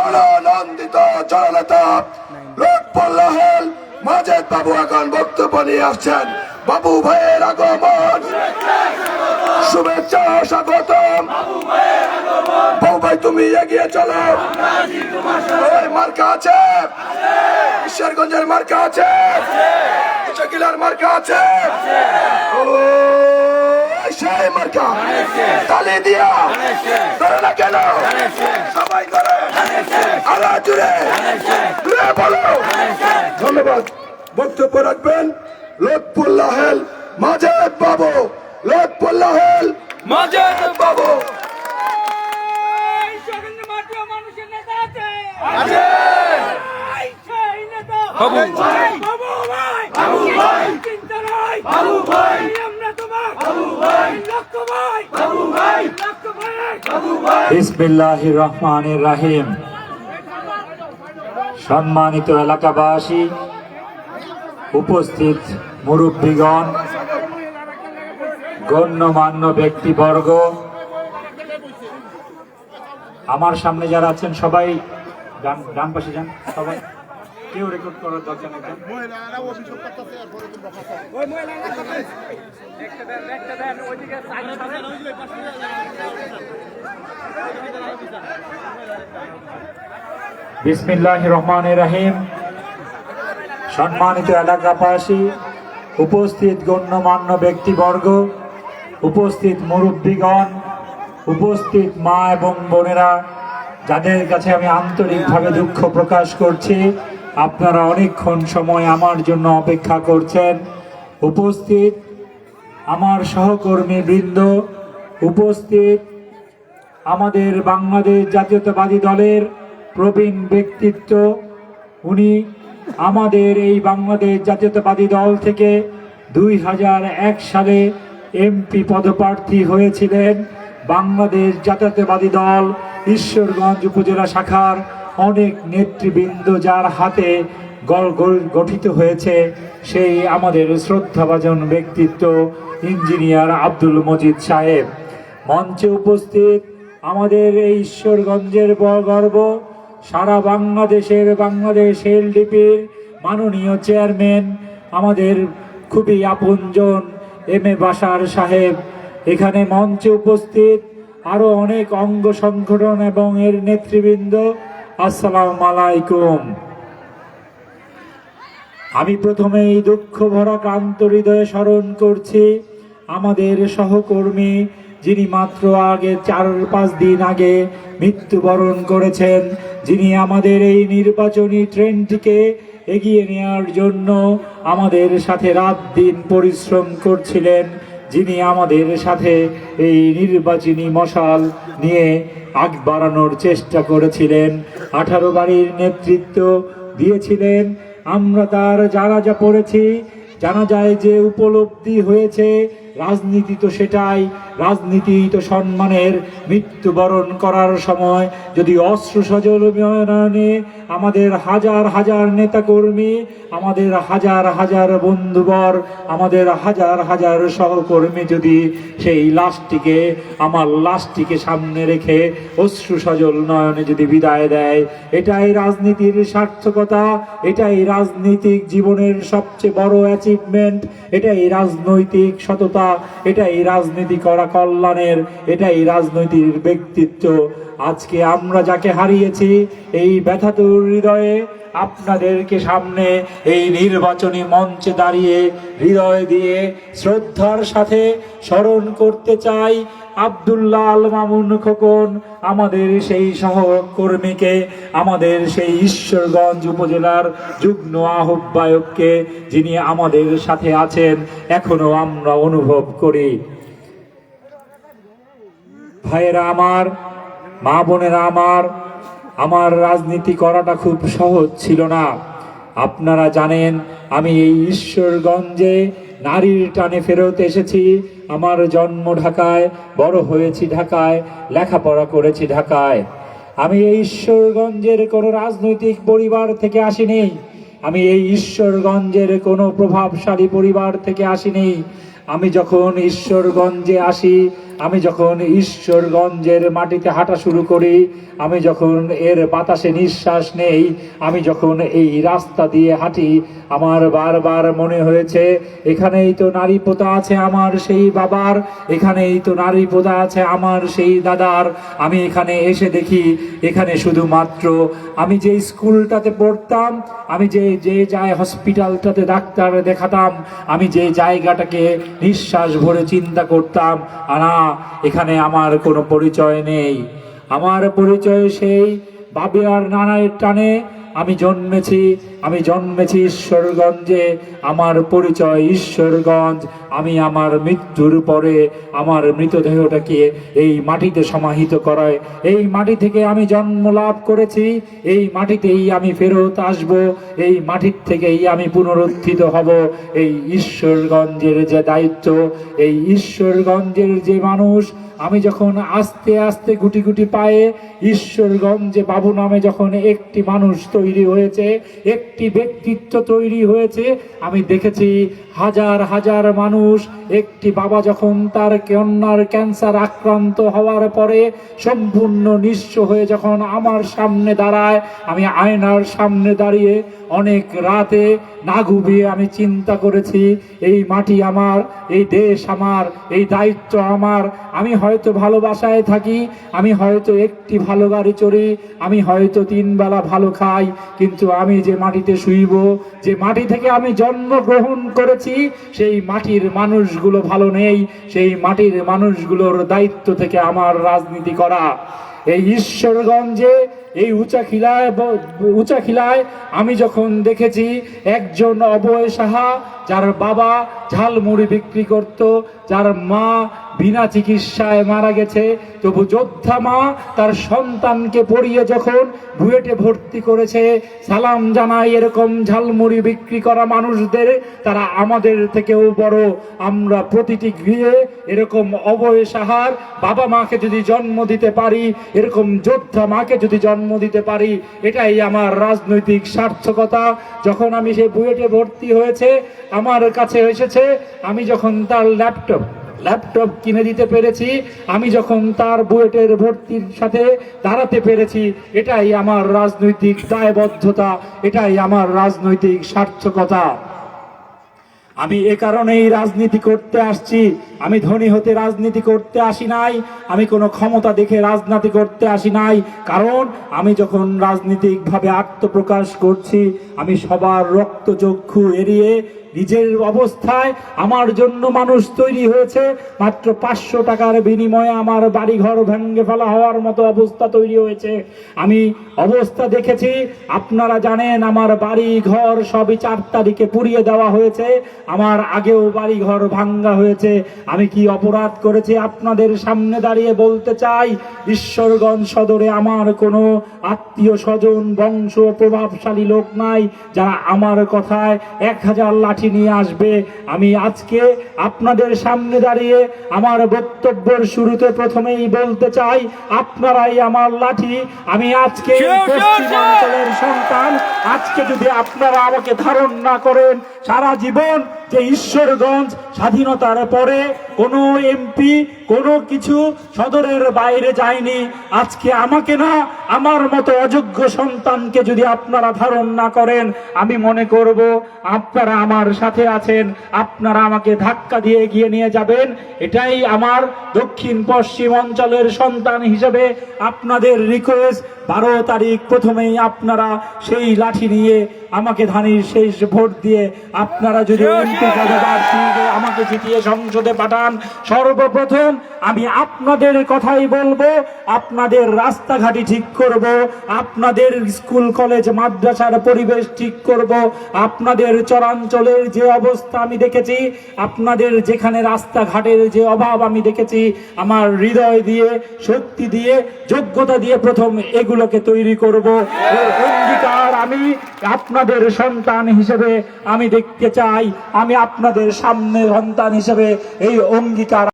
জননন্দিত জননেতা লুৎফুল্লাহেল মাজেদ বাবু এখন বক্তব্য নিয়ে আসছেন। বাবু ভাইয়ের আগমন, শুভেচ্ছা স্বাগতম। বাবু ভাই তুমি এগিয়ে চলো। ওই মার্কা আছে, ঈশ্বরগঞ্জের মার্কা আছে, চকিলার মার্কা আছে, সেই মার্কা তালি দিয়া ধরে না কেন সবাই করে আলা জুড়ে বলো। ধন্যবাদ। বক্তব্য রাখবেন লুৎফুল্লাহেল মাজেদ বাবু। লুৎফুল্লাহেল মাজেদ বাবু। বিসমিল্লাহির রহমানির রহিম। সম্মানিত এলাকাবাসী, উপস্থিত মুরব্বীগণ, গণ্যমান্য ব্যক্তিবর্গ, আমার সামনে যারা আছেন সবাই ডান পাশে যান। সবাই কেউ রেকর্ড করার দরকার নেই। বিসমিল্লাহির রহমানির রহিম। সম্মানিত এলাকাবাসী, উপস্থিত গণ্যমান্য ব্যক্তিবর্গ, উপস্থিত মুরব্বীগণ, উপস্থিত মা এবং বোনেরা, যাদের কাছে আমি আন্তরিকভাবে দুঃখ প্রকাশ করছি, আপনারা অনেকক্ষণ সময় আমার জন্য অপেক্ষা করছেন। উপস্থিত আমার সহকর্মী বৃন্দ, উপস্থিত আমাদের বাংলাদেশ জাতীয়তাবাদী দলের প্রবীণ ব্যক্তিত্ব, উনি আমাদের এই বাংলাদেশ জাতীয়তাবাদী দল থেকে 2001 সালে এমপি পদপ্রার্থী হয়েছিলেন। বাংলাদেশ জাতীয়তাবাদী দল ঈশ্বরগঞ্জ উপজেলা শাখার অনেক নেতৃবৃন্দ যার হাতে গঠিত হয়েছে, সেই আমাদের শ্রদ্ধাভাজন ব্যক্তিত্ব ইঞ্জিনিয়ার আব্দুল মজিদ সাহেব। মঞ্চে উপস্থিত আমাদের এই ঈশ্বরগঞ্জের গর্ব, সারা বাংলাদেশের বাংলাদেশ এলডিপির মাননীয় চেয়ারম্যান, আমাদের খুবই আপনজন এম এ বাশার সাহেব। এখানে মঞ্চে উপস্থিত আরো অনেক অঙ্গ সংগঠন এবং এর নেতৃবৃন্দ, আসসালামু আলাইকুম। আমি প্রথমেই দুঃখ ভরা ক্লান্ত হৃদয়ে স্মরণ করছি আমাদের সহকর্মী, যিনি মাত্র আগে 4-5 দিন আগে মৃত্যুবরণ করেছেন, যিনি আমাদের এই নির্বাচনী ট্রেনটিকে এগিয়ে নেওয়ার জন্য আমাদের সাথে রাত দিন পরিশ্রম করছিলেন, যিনি আমাদের সাথে এই নির্বাচনী মশাল নিয়ে আগ বাড়ানোর চেষ্টা করেছিলেন, 18 বাড়ির নেতৃত্ব দিয়েছিলেন। আমরা তার জানাজা পড়েছি, জানা যায় যে উপলব্ধি হয়েছে রাজনীতি তো সেটাই, রাজনীতি তো সম্মানের। মৃত্যুবরণ করার সময় যদি অস্ত্র সজল নয়নে আমাদের হাজার হাজার নেতাকর্মী, আমাদের হাজার হাজার বন্ধুবর, আমাদের হাজার হাজার সহকর্মী যদি সেই লাশটিকে, আমার লাশটিকে সামনে রেখে অশ্রু সজল নয়নে যদি বিদায় দেয়, এটাই রাজনীতির সার্থকতা, এটাই রাজনৈতিক জীবনের সবচেয়ে বড় অ্যাচিভমেন্ট, এটাই রাজনৈতিক সততা, এটাই রাজনীতি করা কল্যাণের, এটাই রাজনৈতিক ব্যক্তিত্ব। আজকে আমরা যাকে হারিয়েছি, এই ব্যথাতুর হৃদয়ে আপনাদেরকে সামনে এই নির্বাচনী মঞ্চে দাঁড়িয়ে হৃদয় দিয়ে শ্রদ্ধার সাথে স্মরণ করতে চাই আব্দুল্লাহ আল মামুন খোকন, আমাদের সেই সহকর্মীকে, আমাদের সেই ঈশ্বরগঞ্জ উপজেলার যুগ্ম আহ্বায়ককে, যিনি আমাদের সাথে আছেন, এখনো আমরা অনুভব করি। ভাইয়েরা আমার, মা বোনেরা আমার রাজনীতি করাটা খুব সহজ ছিল না। আপনারা জানেন আমি এই ঈশ্বরগঞ্জে নারীর টানে ফেরত এসেছি। আমার জন্ম ঢাকায়, বড় হয়েছি ঢাকায়, লেখাপড়া করেছি ঢাকায়। আমি এই ঈশ্বরগঞ্জের কোনো রাজনৈতিক পরিবার থেকে আসিনি, আমি এই ঈশ্বরগঞ্জের কোনো প্রভাবশালী পরিবার থেকে আসিনি। আমি যখন ঈশ্বরগঞ্জে আসি, আমি যখন ঈশ্বরগঞ্জের মাটিতে হাঁটা শুরু করি, আমি যখন এর বাতাসে নিঃশ্বাস নেই, আমি যখন এই রাস্তা দিয়ে হাঁটি, আমার বারবার মনে হয়েছে এখানেই তো নারী পোতা আছে আমার সেই বাবার, এখানেই তো নারী পোতা আছে আমার সেই দাদার। আমি এখানে এসে দেখি এখানে শুধুমাত্র আমি যে স্কুলটাতে পড়তাম, আমি যে হসপিটালটাতে ডাক্তার দেখাতাম, আমি যে জায়গাটাকে নিঃশ্বাস ভরে চিন্তা করতাম, না, এখানে আমার কোনো পরিচয় নেই। আমার পরিচয় সেই বাবার নানার টানে আমি জন্মেছি ঈশ্বরগঞ্জে। আমার পরিচয় ঈশ্বরগঞ্জ। আমি আমার মৃত্যুর পরে আমার মৃতদেহটাকে এই মাটিতে সমাহিত করায়, এই মাটি থেকে আমি জন্ম লাভ করেছি, এই মাটিতেই আমি ফেরত আসব, এই মাটির থেকেই আমি পুনরুত্থিত হব। এই ঈশ্বরগঞ্জের যে দায়িত্ব, এই ঈশ্বরগঞ্জের যে মানুষ, আমি যখন আস্তে আস্তে গুটি গুটি পায়ে ঈশ্বরগঞ্জে বাবু নামে যখন একটি মানুষ তৈরি হয়েছে, একটি ব্যক্তিত্ব তৈরি হয়েছে, আমি দেখেছি হাজার হাজার মানুষ। একটি বাবা যখন তার কন্যার ক্যান্সার আক্রান্ত হওয়ার পরে সম্পূর্ণ নিঃস্ব হয়ে যখন আমার সামনে দাঁড়ায়, আমি আয়নার সামনে দাঁড়িয়ে অনেক রাতে না ঘুমিয়ে আমি চিন্তা করেছি, এই মাটি আমার, এই দেশ আমার, এই দায়িত্ব আমার। আমি হয়তো ভালোবাসায় থাকি, আমি হয়তো একটি ভালো গাড়ি চড়ি, আমি হয়তো 3 বেলা ভালো খাই, কিন্তু আমি যে মাটিতে শুইব, যে মাটি থেকে আমি জন্মগ্রহণ করেছি, সেই মাটির মানুষগুলো ভালো নেই। সেই মাটির মানুষগুলোর দায়িত্ব থেকে আমার রাজনীতি করা। এই ঈশ্বরগঞ্জে এই উঁচাখিলায় আমি যখন দেখেছি একজন অভয় সাহা, যার বাবা ঝালমুড়ি বিক্রি করত, যার মা বিনা চিকিৎসায় মারা গেছে, তবু যোদ্ধা মা তার সন্তানকে পড়িয়ে যখন বুয়েটে ভর্তি করেছে। সালাম জানাই এরকম ঝালমুড়ি বিক্রি করা মানুষদের, তারা আমাদের থেকেও বড়। আমরা প্রতিটি গৃহে এরকম অভয় সাহার বাবা মাকে যদি জন্ম দিতে পারি, এরকম যোদ্ধা মাকে যদি জন্ম দিতে পারি, এটাই আমার রাজনৈতিক সার্থকতা। যখন আমি সে বুয়েটে ভর্তি হয়েছে, আমার কাছে এসেছে, আমি যখন তার ল্যাপটপ কিনে দিতে পেরেছি, আমি যখন তার বুয়েটের ভর্তির সাথে দাঁড়াতে পেরেছি, এটাই আমার রাজনৈতিক দায়বদ্ধতা, এটাই আমার রাজনৈতিক সার্থকতা। আমি এ কারণেই রাজনীতি করতে আসছি। আমি ধনী হতে রাজনীতি করতে আসি নাই, আমি কোনো ক্ষমতা দেখে রাজনীতি করতে আসি নাই। কারণ আমি যখন রাজনীতিকভাবে আত্মপ্রকাশ করছি, আমি সবার রক্তচক্ষু এড়িয়ে নিজের অবস্থায় আমার জন্য মানুষ তৈরি হয়েছে। মাত্র 500 টাকার বিনিময়ে আমার বাড়িঘর ভেঙে ফেলা হওয়ার মতো অবস্থা তৈরি হয়েছে। আমি অবস্থা দেখেছি, আপনারা জানেন আমার বাড়ি ঘর সবই 4 তারিখে পুড়িয়ে দেওয়া হয়েছে। আমার আগেও বাড়ি ঘর ভাঙ্গা হয়েছে। আমি কি অপরাধ করেছি আপনাদের সামনে দাঁড়িয়ে বলতে চাই। ঈশ্বরগঞ্জ সদরে আমার কোনো আত্মীয় স্বজন বংশ প্রভাবশালী লোক নাই যারা আমার কথায় 1000 লাঠি নিয়ে আসবে। আমি আজকে আপনাদের সামনে দাঁড়িয়ে আমার বক্তব্যের শুরুতে প্রথমেই বলতে চাই, আপনারাই আমার লাঠি। আমি আজকে পশ্চিমাঞ্চলের সন্তান। আজকে যদি আপনারা আমাকে ধারণ না করেন, সারা জীবন যে ঈশ্বরগঞ্জ স্বাধীনতার পরে কোনো এমপি কোনো কিছু সদরের বাইরে যায়নি, আজকে আমাকে না, আমার মতো অযোগ্য সন্তানকে যদি আপনারা ধারণ না করেন, আমি মনে করব আপনারা আমার সাথে আছেন, আপনারা আমাকে ধাক্কা দিয়ে এগিয়ে নিয়ে যাবেন। এটাই আমার দক্ষিণ পশ্চিম অঞ্চলের সন্তান হিসেবে আপনাদের রিকোয়েস্ট। 12 তারিখ প্রথমেই আপনারা সেই লাঠি নিয়ে আমাকে ধানের শেষ ভোট দিয়ে আপনারা যদি এমপি পদে আমাকে জিতিয়ে সংসদে পাঠান, সর্বপ্রথম আমি আপনাদের কথাই বলবো, আপনাদের রাস্তাঘাটি ঠিক করব, আপনাদের স্কুল কলেজ মাদ্রাসার পরিবেশ ঠিক করব, আপনাদের চরাঞ্চলের যে অবস্থা আমি দেখেছি, আপনাদের যেখানে রাস্তাঘাটের যে অভাব আমি দেখেছি, আমার হৃদয় দিয়ে, শক্তি দিয়ে, যোগ্যতা দিয়ে প্রথম এগুলোকে তৈরি করব। এর অঙ্গীকার আমি আপনাদের সন্তান হিসেবে আমি দেখতে চাই। আমি আপনাদের সামনে সন্তান হিসেবে এই অঙ্গীকার